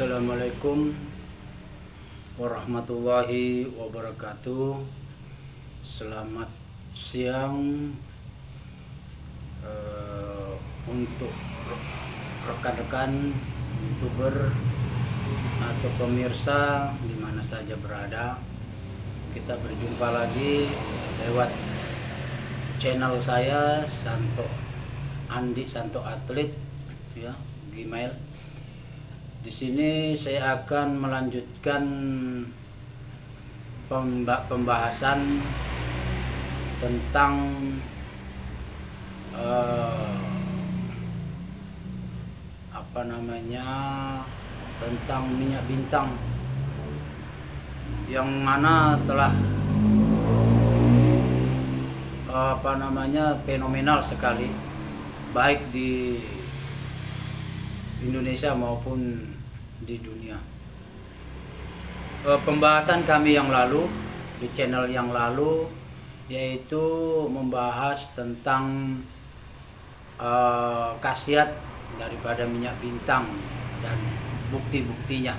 Assalamualaikum warahmatullahi wabarakatuh. Selamat siang untuk rekan-rekan YouTuber atau pemirsa di mana saja berada. Kita berjumpa lagi lewat channel saya Andi Santo Atlet ya, Gmail. Di sini saya akan melanjutkan pembahasan tentang tentang minyak bintang yang mana telah fenomenal sekali baik di Indonesia maupun di dunia. Pembahasan kami yang lalu di channel yang lalu yaitu membahas tentang khasiat daripada minyak bintang dan bukti-buktinya.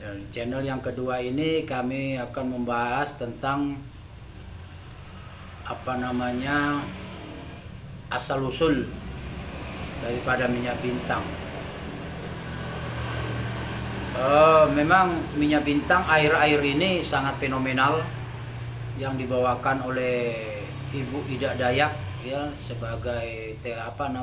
Di channel yang kedua ini kami akan membahas tentang asal usul daripada minyak bintang. Memang minyak bintang air ini sangat fenomenal yang dibawakan oleh Ibu Ida Dayak ya sebagai terapi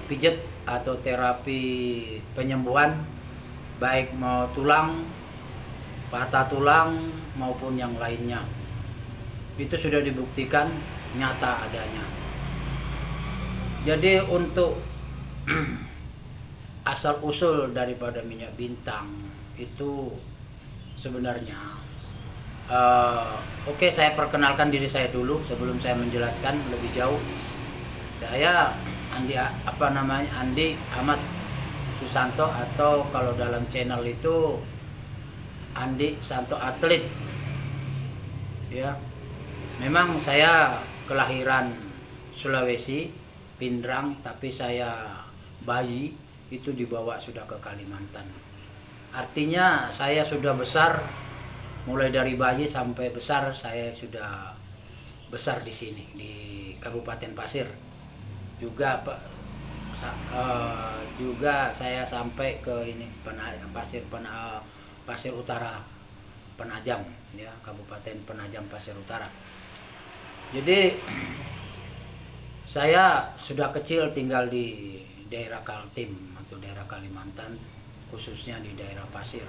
pijat atau terapi penyembuhan baik mau patah tulang maupun yang lainnya. Itu sudah dibuktikan nyata adanya. Jadi untuk asal usul daripada minyak bintang itu sebenarnya saya perkenalkan diri saya dulu sebelum saya menjelaskan lebih jauh. Saya Andi Ahmad Susanto atau kalau dalam channel itu Andi Santo Atlet ya. Memang saya kelahiran Sulawesi, Pindrang, tapi saya bayi itu dibawa sudah ke Kalimantan. Artinya saya sudah besar, mulai dari bayi sampai besar saya sudah besar di sini di Kabupaten Pasir. Juga saya sampai ke Pasir Utara, Penajam ya, Kabupaten Penajam Pasir Utara. Jadi saya sudah kecil tinggal di daerah Kaltim atau daerah Kalimantan, khususnya di daerah Pasir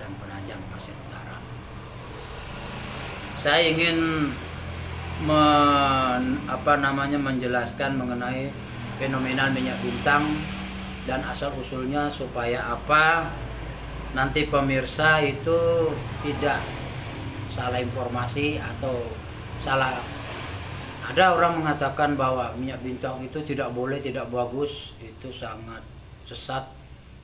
dan Penajam Pasir Utara. Saya ingin menjelaskan mengenai fenomena minyak bintang dan asal usulnya supaya nanti pemirsa itu tidak salah informasi atau salah. Ada orang mengatakan bahwa minyak bintang itu tidak boleh, tidak bagus, itu sangat sesat.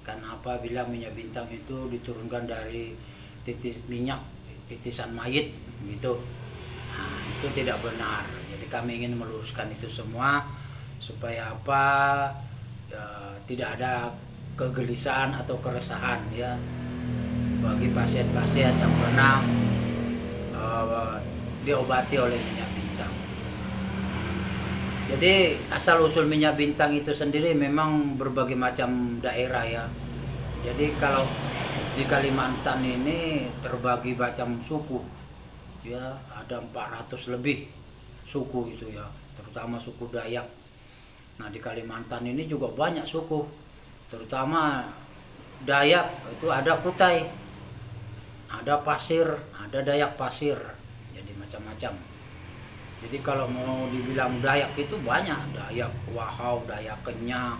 Karena apabila minyak bintang itu diturunkan dari titisan mayit gitu. Nah, itu tidak benar. Jadi kami ingin meluruskan itu semua supaya tidak ada kegelisahan atau keresahan ya bagi pasien-pasien yang pernah diobati oleh minyak bintang. Jadi asal usul minyak bintang itu sendiri memang berbagai macam daerah ya. Jadi kalau di Kalimantan ini terbagi macam suku ya, ada 400 lebih suku itu ya, terutama suku Dayak. Nah di Kalimantan ini juga banyak suku, terutama Dayak itu ada Kutai, ada Pasir, ada Dayak Pasir, jadi macam-macam. Jadi kalau mau dibilang Dayak itu banyak, Dayak Wahau, Dayak Kenya,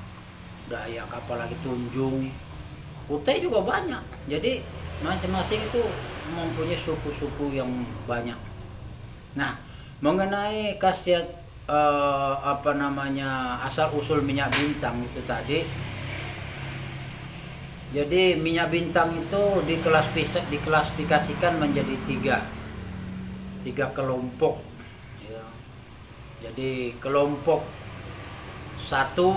Dayak apalagi Tunjung, Kutai juga banyak. Jadi masing-masing itu mempunyai suku-suku yang banyak. Nah, mengenai khasiat asal usul minyak bintang itu tadi. Jadi minyak bintang itu diklasifikasikan menjadi tiga kelompok. Ya. Jadi kelompok satu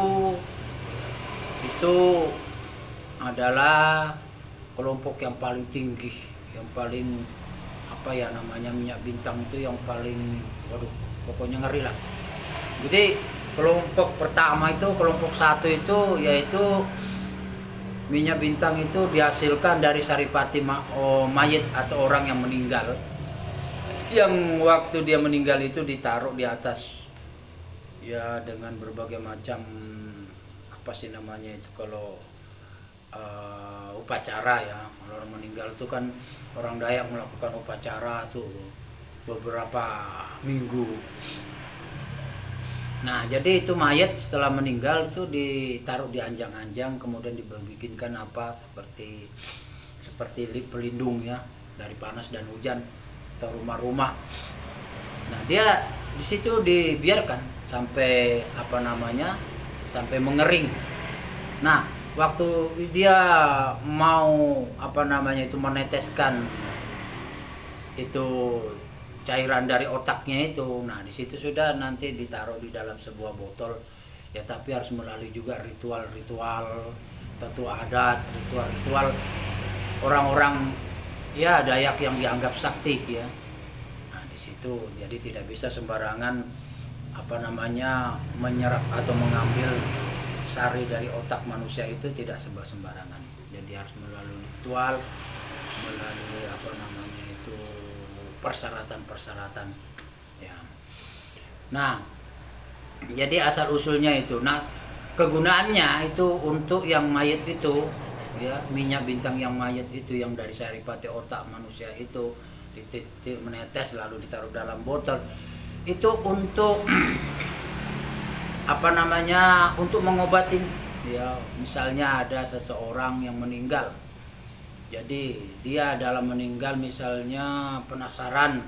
itu adalah kelompok yang paling tinggi, yang paling apa ya namanya, minyak bintang itu yang paling, waduh, pokoknya ngeri lah. Jadi kelompok pertama itu, kelompok satu itu yaitu minyak bintang itu dihasilkan dari saripati mayit atau orang yang meninggal, yang waktu dia meninggal itu ditaruh di atas ya dengan berbagai macam apa sih namanya itu kalau upacara ya. Kalau orang meninggal itu kan orang Dayak melakukan upacara tuh beberapa minggu. Nah, jadi itu mayat setelah meninggal itu ditaruh di anjang-anjang, kemudian dibikinkan apa seperti pelindung ya dari panas dan hujan atau rumah-rumah. Nah, dia di situ dibiarkan sampai apa namanya, sampai mengering. Nah, waktu dia mau apa namanya itu meneteskan itu cairan dari otaknya itu, nah di situ sudah nanti ditaruh di dalam sebuah botol ya, tapi harus melalui juga ritual-ritual tentu adat, ritual-ritual orang-orang ya Dayak yang dianggap sakti ya. Nah di situ jadi tidak bisa sembarangan apa namanya menyerap atau mengambil sari dari otak manusia, itu tidak sembarangan. Jadi harus melalui ritual, melalui apa namanya itu persyaratan ya. Nah, jadi asal usulnya itu. Nah, kegunaannya itu untuk yang mayat itu ya, minyak bintang yang mayat itu yang dari saripati otak manusia itu dititik menetes lalu ditaruh dalam botol. Itu untuk apa namanya, untuk mengobatin ya, misalnya ada seseorang yang meninggal. Jadi dia dalam meninggal misalnya penasaran,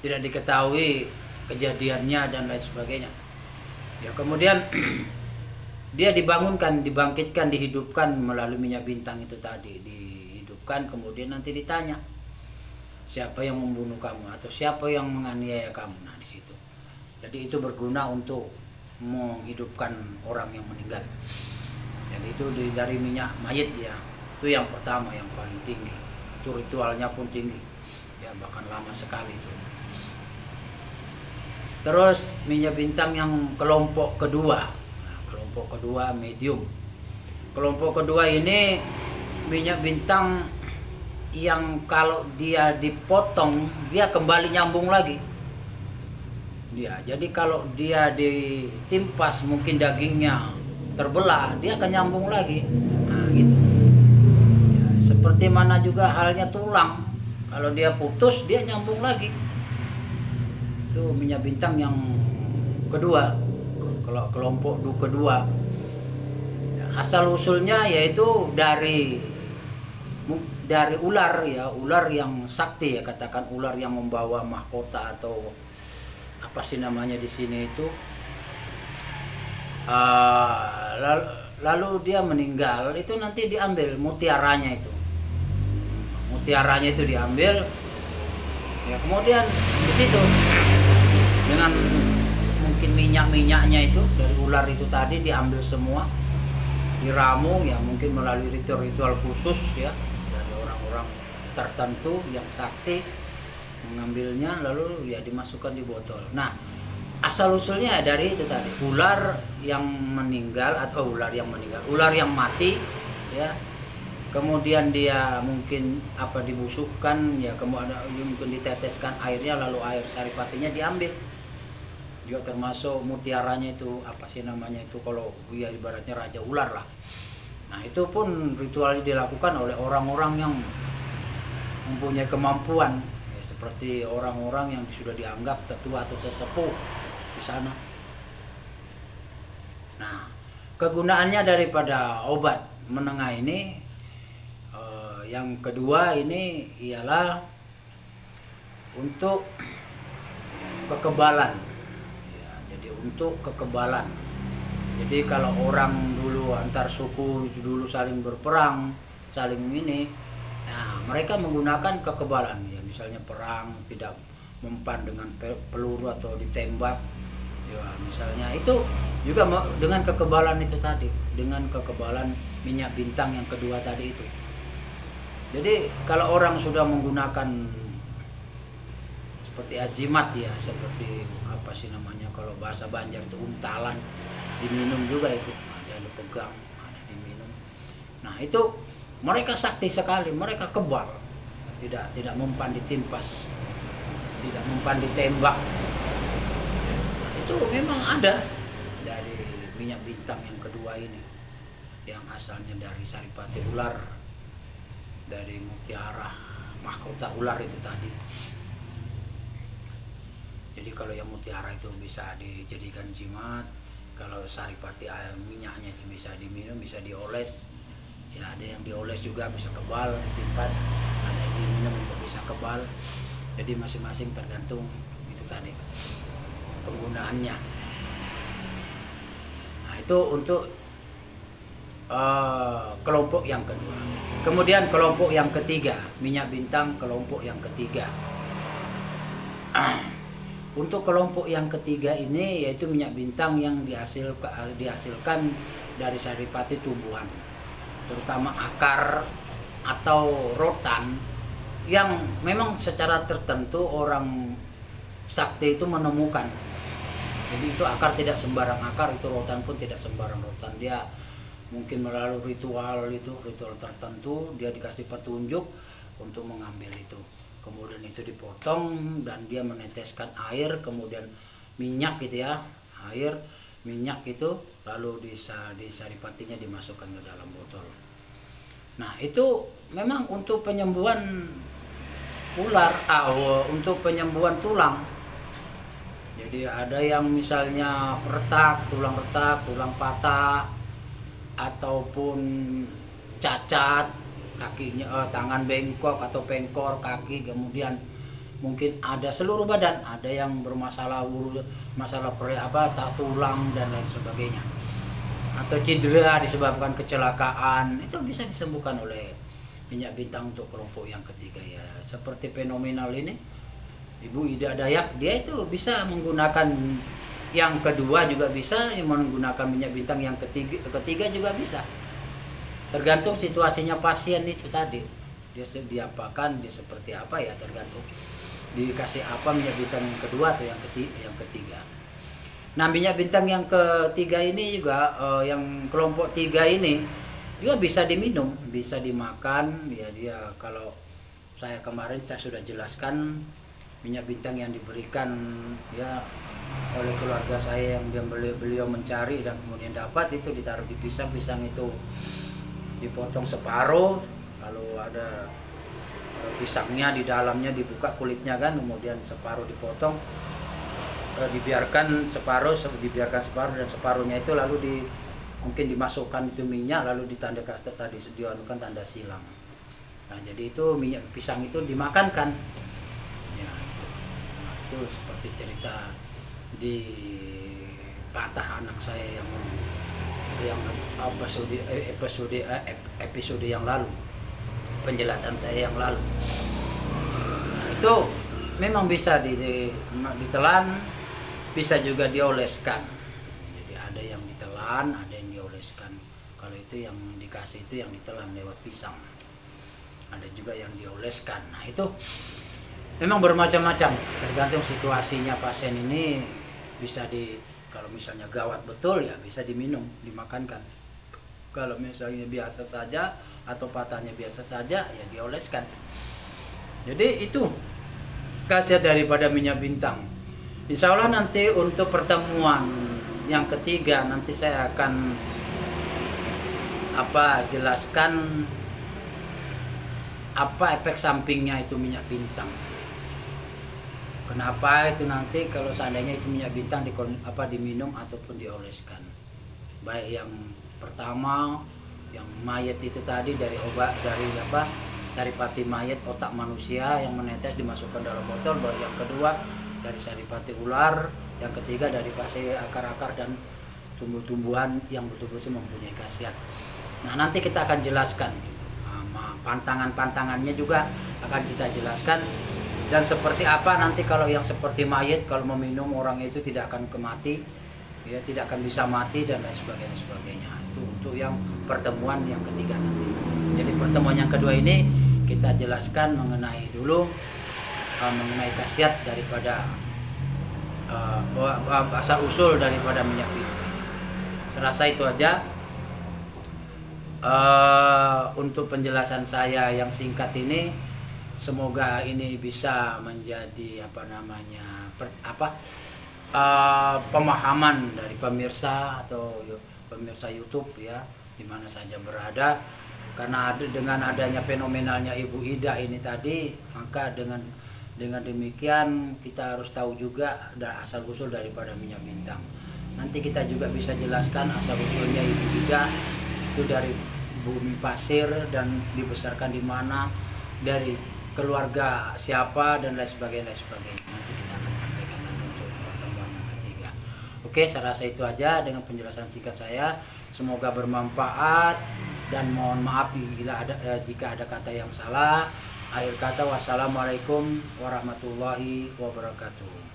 tidak diketahui kejadiannya dan lain sebagainya. Ya kemudian dia dibangunkan, dibangkitkan, dihidupkan melalui minyak bintang itu tadi, dihidupkan, kemudian nanti ditanya siapa yang membunuh kamu atau siapa yang menganiaya kamu. Nah di situ. Jadi itu berguna untuk menghidupkan orang yang meninggal. Jadi itu dari minyak mayit ya. Itu yang pertama, yang paling tinggi. Itu ritualnya pun tinggi ya, bahkan lama sekali itu. Terus minyak bintang yang kelompok kedua. Nah, kelompok kedua medium. Kelompok kedua ini minyak bintang yang kalau dia dipotong dia kembali nyambung lagi. Jadi kalau dia ditimpas mungkin dagingnya terbelah, dia akan nyambung lagi. Nah, gitu. Seperti mana juga halnya tulang, kalau dia putus dia nyambung lagi. Itu minyak bintang yang kedua, kalau kelompok kedua. Asal usulnya yaitu dari ular ya, ular yang sakti ya, katakan ular yang membawa mahkota atau apa sih namanya di sini itu. Lalu dia meninggal, itu nanti diambil mutiaranya itu. Mutiaranya itu diambil ya, kemudian di situ dengan mungkin minyak-minyaknya itu dari ular itu tadi diambil semua, diramu ya, mungkin melalui ritual-ritual khusus ya dari orang-orang tertentu yang sakti mengambilnya, lalu ya dimasukkan di botol. Nah, asal usulnya dari itu tadi, ular yang meninggal atau ular yang mati ya. Kemudian dia mungkin apa dibusukkan ya, kemudian mungkin diteteskan airnya, lalu air saripatinya diambil. Juga termasuk mutiaranya itu apa sih namanya itu, kalau ya ibaratnya raja ular lah. Nah, itu pun ritualnya dilakukan oleh orang-orang yang mempunyai kemampuan ya, seperti orang-orang yang sudah dianggap tetua atau sesepuh di sana. Nah, kegunaannya daripada obat menengah ini yang kedua ini ialah untuk kekebalan ya, jadi untuk kekebalan. Jadi kalau orang dulu antar suku dulu saling berperang, saling ini, nah mereka menggunakan kekebalan ya, misalnya perang tidak mempan dengan peluru atau ditembak Ya, misalnya itu juga dengan kekebalan itu tadi, dengan kekebalan minyak bintang yang kedua tadi itu. Jadi kalau orang sudah menggunakan seperti azimat ya, seperti apa sih namanya kalau bahasa Banjar itu untalan, diminum juga itu, ada dipegang, ada diminum. Nah itu mereka sakti sekali, mereka kebal, tidak mempan ditimpas, tidak mempan ditembak. Itu memang ada dari minyak bintang yang kedua ini, yang asalnya dari saripati ular, dari mutiara mahkota ular itu tadi. Jadi kalau yang mutiara itu bisa dijadikan jimat, kalau saripati minyaknya itu bisa diminum, bisa dioles. Ya ada yang dioles juga bisa kebal, ditimpas, ada yang diminum juga bisa kebal. Jadi masing-masing tergantung itu tadi penggunaannya. Nah itu untuk kelompok yang kedua. Kemudian kelompok yang ketiga, minyak bintang kelompok yang ketiga. Untuk kelompok yang ketiga ini yaitu minyak bintang yang dihasilkan dari saripati tumbuhan, terutama akar atau rotan yang memang secara tertentu orang sakti itu menemukan. Jadi itu akar tidak sembarang akar, itu rotan pun tidak sembarang rotan. Dia mungkin melalui ritual tertentu, dia dikasih petunjuk untuk mengambil itu. Kemudian itu dipotong dan dia meneteskan air, kemudian minyak gitu ya, air minyak itu lalu di saripatinya dimasukkan ke dalam botol. Nah itu memang untuk penyembuhan ular, untuk penyembuhan tulang. Jadi ada yang misalnya tulang retak, tulang patah, ataupun cacat kakinya, tangan bengkok atau pengkor kaki, kemudian mungkin ada seluruh badan, ada yang bermasalah masalah tulang dan lain sebagainya, atau cedera disebabkan kecelakaan, itu bisa disembuhkan oleh minyak bintang untuk kelompok yang ketiga ya. Seperti fenomenal ini Ibu Ida Dayak, dia itu bisa menggunakan yang kedua juga bisa, menggunakan minyak bintang yang ketiga juga bisa. Tergantung situasinya pasien itu tadi, dia diapakan, dia seperti apa ya, tergantung dikasih apa minyak bintang yang kedua atau yang ketiga. Nah minyak bintang yang ketiga ini juga yang kelompok 3 ini juga bisa diminum, bisa dimakan ya. Dia kalau saya kemarin saya sudah jelaskan minyak bintang yang diberikan ya oleh keluarga saya, yang beliau mencari dan kemudian dapat, itu ditaruh di pisang itu dipotong separuh, lalu ada pisangnya di dalamnya dibuka kulitnya kan, kemudian separuh dipotong, dibiarkan separuh dan separuhnya itu lalu mungkin dimasukkan itu minyak, lalu ditanda tadi dianukan tanda silang. Nah jadi itu minyak pisang itu dimakankan ya. Nah, itu seperti cerita di patah anak saya yang episode yang lalu, penjelasan saya yang lalu. Nah, itu memang bisa ditelan, bisa juga dioleskan. Jadi ada yang ditelan, ada yang dioleskan. Kalau itu yang dikasih itu yang ditelan lewat pisang, ada juga yang dioleskan. Nah itu memang bermacam-macam, tergantung situasinya pasien ini. Bisa kalau misalnya gawat betul ya bisa diminum, dimakankan. Kalau misalnya biasa saja atau patahnya biasa saja ya dioleskan. Jadi itu khasiat daripada minyak bintang. Insya Allah nanti untuk pertemuan yang ketiga nanti saya akan jelaskan apa efek sampingnya itu minyak bintang. Kenapa itu nanti kalau seandainya itu minyak bintang diminum ataupun dioleskan. Baik yang pertama yang mayat itu tadi dari saripati mayat otak manusia yang menetes dimasukkan dalam botol. Baru yang kedua dari saripati ular, yang ketiga dari akar-akar dan tumbuh-tumbuhan yang betul-betul mempunyai khasiat. Nah nanti kita akan jelaskan gitu. Pantangan-pantangannya juga akan kita jelaskan Dan seperti apa nanti kalau yang seperti mayat, kalau meminum orang itu tidak akan kemati, ya tidak akan bisa mati dan lain sebagainya. Itu untuk yang pertemuan yang ketiga nanti. Jadi pertemuan yang kedua ini kita jelaskan mengenai dulu mengenai khasiat daripada asal usul daripada minyak bintang. Saya rasa itu aja untuk penjelasan saya yang singkat ini. Semoga ini bisa menjadi pemahaman dari pemirsa atau pemirsa YouTube ya, di mana saja berada. Karena dengan adanya fenomenalnya Ibu Ida ini tadi, maka dengan demikian kita harus tahu juga asal usul daripada minyak bintang. Nanti kita juga bisa jelaskan asal usulnya Ibu Ida itu dari bumi pasir dan dibesarkan di mana, dari keluarga siapa dan lain sebagainya. Nanti kita akan sampaikan nanti untuk pertemuan yang ketiga. Oke, saya rasa itu aja dengan penjelasan singkat saya. Semoga bermanfaat dan mohon maaf jika ada kata yang salah. Akhir kata, wassalamualaikum warahmatullahi wabarakatuh.